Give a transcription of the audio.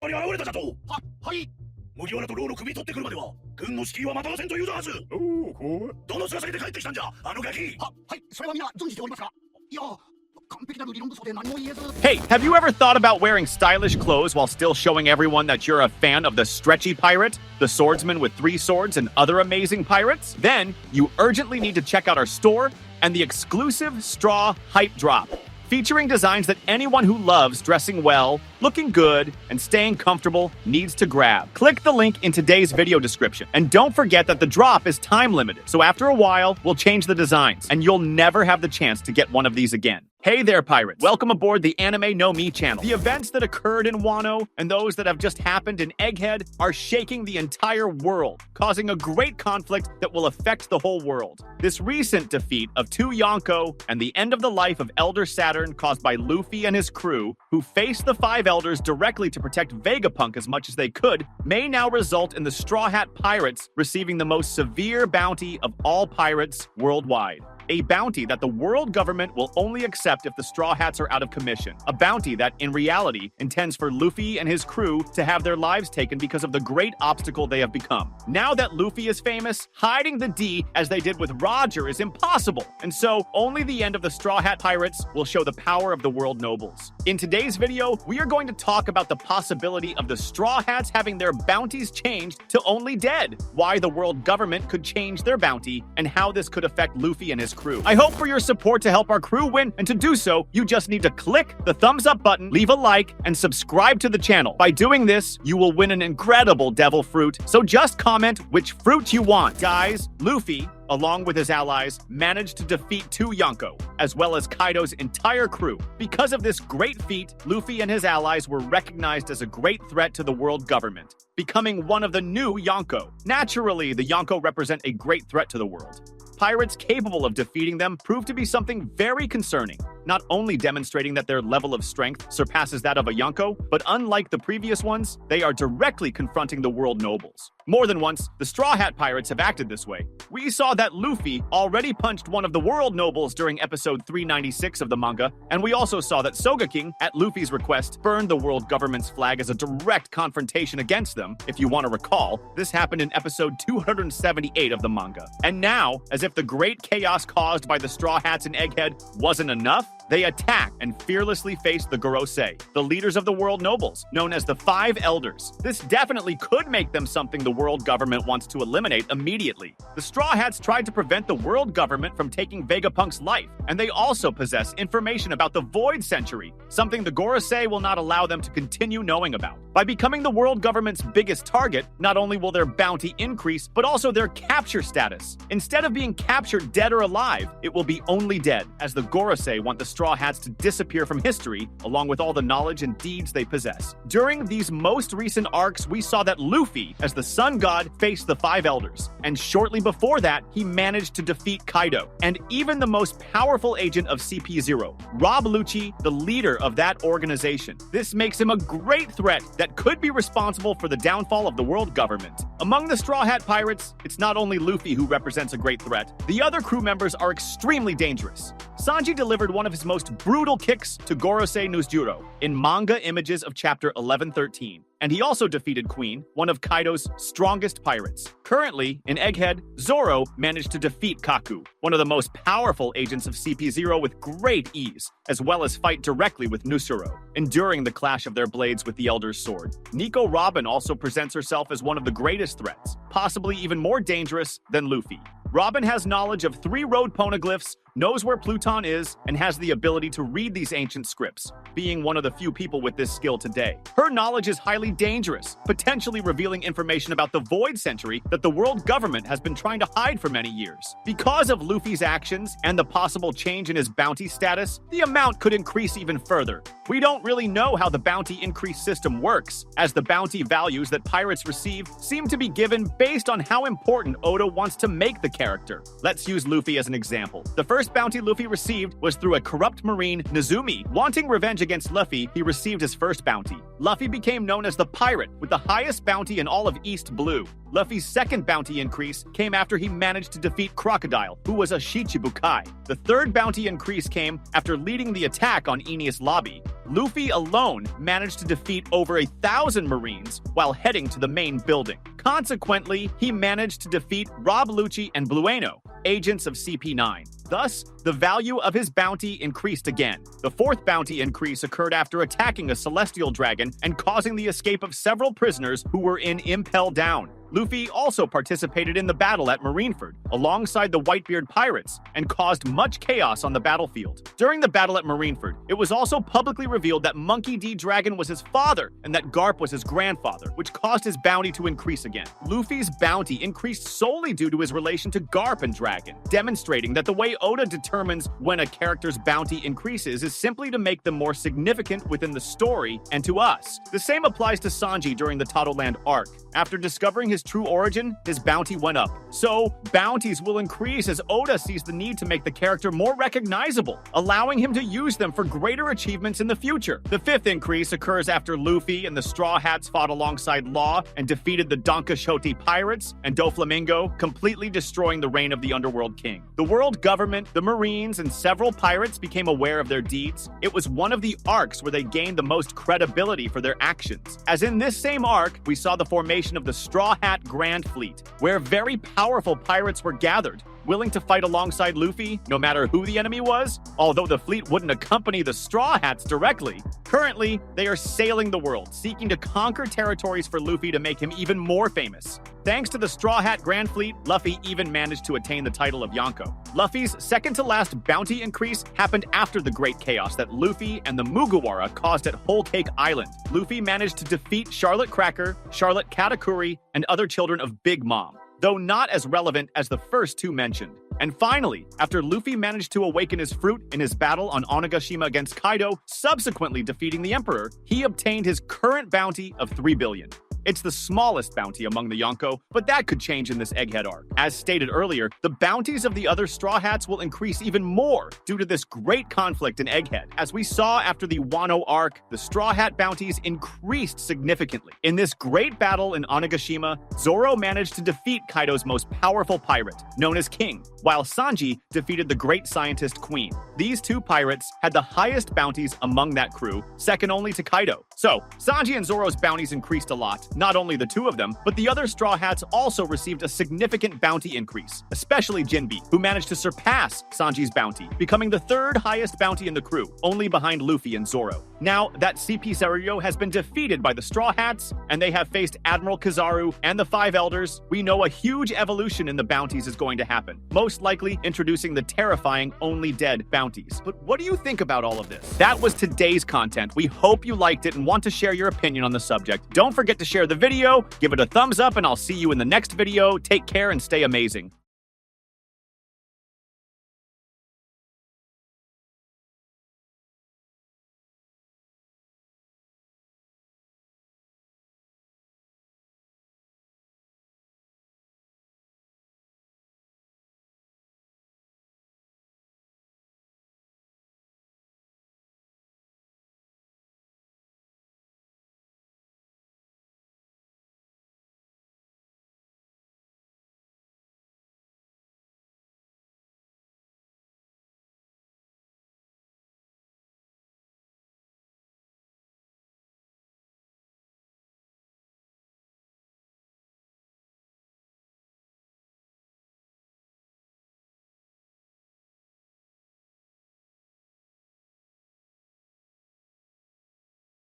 に現れたじゃと。はい。麦わらと牢の首取ってくるまでは軍の敷居はまたませんと言うたはず。おお、こう。どの面下げて帰ってきたんじゃ、あのガキ。はい、それは皆存じておりますが。いや。Hey, have you ever thought about wearing stylish clothes while still showing everyone that you're a fan of the stretchy pirate, the swordsman with 3 swords, and other amazing pirates? Then you urgently need to check out our store and the exclusive Straw Hype Drop, featuring designs that anyone who loves dressing well, looking good, and staying comfortable needs to grab. Click the link in today's video description. And don't forget that the drop is time limited, so after a while, we'll change the designs, and you'll never have the chance to get one of these again. Hey there, pirates. Welcome aboard the Anime No Mi channel. The events that occurred in Wano and those that have just happened in Egghead are shaking the entire world, causing a great conflict that will affect the whole world. This recent defeat of 2 Yonko and the end of the life of Elder Saturn caused by Luffy and his crew, who faced the 5 elders directly to protect Vegapunk as much as they could, may now result in the Straw Hat Pirates receiving the most severe bounty of all pirates worldwide. A bounty that the world government will only accept if the Straw Hats are out of commission. A bounty that, in reality, intends for Luffy and his crew to have their lives taken because of the great obstacle they have become. Now that Luffy is famous, hiding the D as they did with Roger is impossible. And so, only the end of the Straw Hat Pirates will show the power of the world nobles. In today's video, we are going to talk about the possibility of the Straw Hats having their bounties changed to only dead, why the world government could change their bounty, and how this could affect Luffy and his crew. I hope for your support to help our crew win, and to do so, you just need to click the thumbs up button, leave a like, and subscribe to the channel. By doing this, you will win an incredible devil fruit, so just comment which fruit you want. Guys, Luffy, along with his allies, managed to defeat 2 Yonko, as well as Kaido's entire crew. Because of this great feat, Luffy and his allies were recognized as a great threat to the world government, becoming one of the new Yonko. Naturally, the Yonko represent a great threat to the world. Pirates capable of defeating them proved to be something very concerning, not only demonstrating that their level of strength surpasses that of a Yonko, but unlike the previous ones, they are directly confronting the world nobles. More than once, the Straw Hat Pirates have acted this way. We saw that Luffy already punched one of the world nobles during episode 396 of the manga, and we also saw that Sogeking, at Luffy's request, burned the world government's flag as a direct confrontation against them. If you want to recall, this happened in episode 278 of the manga. And now, as if the great chaos caused by the Straw Hats in Egghead wasn't enough, they attack and fearlessly face the Gorosei, the leaders of the world nobles, known as the 5 elders. This definitely could make them something the world government wants to eliminate immediately. The Straw Hats tried to prevent the world government from taking Vegapunk's life, and they also possess information about the Void Century, something the Gorosei will not allow them to continue knowing about. By becoming the world government's biggest target, not only will their bounty increase, but also their capture status. Instead of being captured dead or alive, it will be only dead, as the Gorosei want the Straw Hats to disappear from history, along with all the knowledge and deeds they possess. During these most recent arcs, we saw that Luffy, as the Sun God, faced the 5 elders, and shortly before that, he managed to defeat Kaido, and even the most powerful agent of CP0, Rob Lucci, the leader of that organization. This makes him a great threat that could be responsible for the downfall of the world government. Among the Straw Hat Pirates, it's not only Luffy who represents a great threat, the other crew members are extremely dangerous. Sanji delivered one of his most brutal kicks to Gorosei Nuzjuro in manga images of chapter 1113. And he also defeated Queen, one of Kaido's strongest pirates. Currently, in Egghead, Zoro managed to defeat Kaku, one of the most powerful agents of CP0 with great ease, as well as fight directly with Nusuro, enduring the clash of their blades with the Elder's sword. Nico Robin also presents herself as one of the greatest threats, possibly even more dangerous than Luffy. Robin has knowledge of 3 road poneglyphs, knows where Pluton is, and has the ability to read these ancient scripts, being one of the few people with this skill today. Her knowledge is highly dangerous, potentially revealing information about the Void Century that the world government has been trying to hide for many years. Because of Luffy's actions and the possible change in his bounty status, the amount could increase even further. We don't really know how the bounty increase system works, as the bounty values that pirates receive seem to be given based on how important Oda wants to make the character. Let's use Luffy as an example. The first first bounty Luffy received was through a corrupt marine, Nezumi. Wanting revenge against Luffy, he received his first bounty. Luffy became known as the Pirate, with the highest bounty in all of East Blue. Luffy's second bounty increase came after he managed to defeat Crocodile, who was a Shichibukai. The third bounty increase came after leading the attack on Enies Lobby. Luffy alone managed to defeat over 1,000 Marines while heading to the main building. Consequently, he managed to defeat Rob Lucci and Blueno, agents of CP9. Thus, the value of his bounty increased again. The fourth bounty increase occurred after attacking a celestial dragon and causing the escape of several prisoners who were in Impel Down. Luffy also participated in the battle at Marineford alongside the Whitebeard pirates and caused much chaos on the battlefield. During the battle at Marineford, it was also publicly revealed that Monkey D. Dragon was his father and that Garp was his grandfather, which caused his bounty to increase again. Luffy's bounty increased solely due to his relation to Garp and Dragon, demonstrating that the way Oda determines when a character's bounty increases is simply to make them more significant within the story and to us. The same applies to Sanji during the Totoland arc. After discovering his true origin, his bounty went up. So, bounties will increase as Oda sees the need to make the character more recognizable, allowing him to use them for greater achievements in the future. The fifth increase occurs after Luffy and the Straw Hats fought alongside Law and defeated the Donkashoti pirates and Doflamingo, completely destroying the reign of the Underworld King. The world government, the Marines, and several pirates became aware of their deeds. It was one of the arcs where they gained the most credibility for their actions. As in this same arc, we saw the formation of the Straw Hat Grand Fleet, where very powerful pirates were gathered, willing to fight alongside Luffy, no matter who the enemy was, although the fleet wouldn't accompany the Straw Hats directly. Currently, they are sailing the world, seeking to conquer territories for Luffy to make him even more famous. Thanks to the Straw Hat Grand Fleet, Luffy even managed to attain the title of Yonko. Luffy's second-to-last bounty increase happened after the great chaos that Luffy and the Mugiwara caused at Whole Cake Island. Luffy managed to defeat Charlotte Cracker, Charlotte Katakuri, and other children of Big Mom, though not as relevant as the first two mentioned. And finally, after Luffy managed to awaken his fruit in his battle on Onigashima against Kaido, subsequently defeating the Emperor, he obtained his current bounty of 3 billion. It's the smallest bounty among the Yonko, but that could change in this Egghead arc. As stated earlier, the bounties of the other Straw Hats will increase even more due to this great conflict in Egghead. As we saw after the Wano arc, the Straw Hat bounties increased significantly. In this great battle in Onigashima, Zoro managed to defeat Kaido's most powerful pirate, known as King, while Sanji defeated the great scientist Queen. These two pirates had the highest bounties among that crew, second only to Kaido. So, Sanji and Zoro's bounties increased a lot. Not only the two of them, but the other Straw Hats also received a significant bounty increase, especially Jinbe, who managed to surpass Sanji's bounty, becoming the third highest bounty in the crew, only behind Luffy and Zoro. Now that CP Saruyo has been defeated by the Straw Hats, and they have faced Admiral Kizaru and the Five Elders, we know a huge evolution in the bounties is going to happen, most likely introducing the terrifying Only Dead bounties. But what do you think about all of this? That was today's content. We hope you liked it and want to share your opinion on the subject. Don't forget to share the video, give it a thumbs up, and I'll see you in the next video. Take care and stay amazing.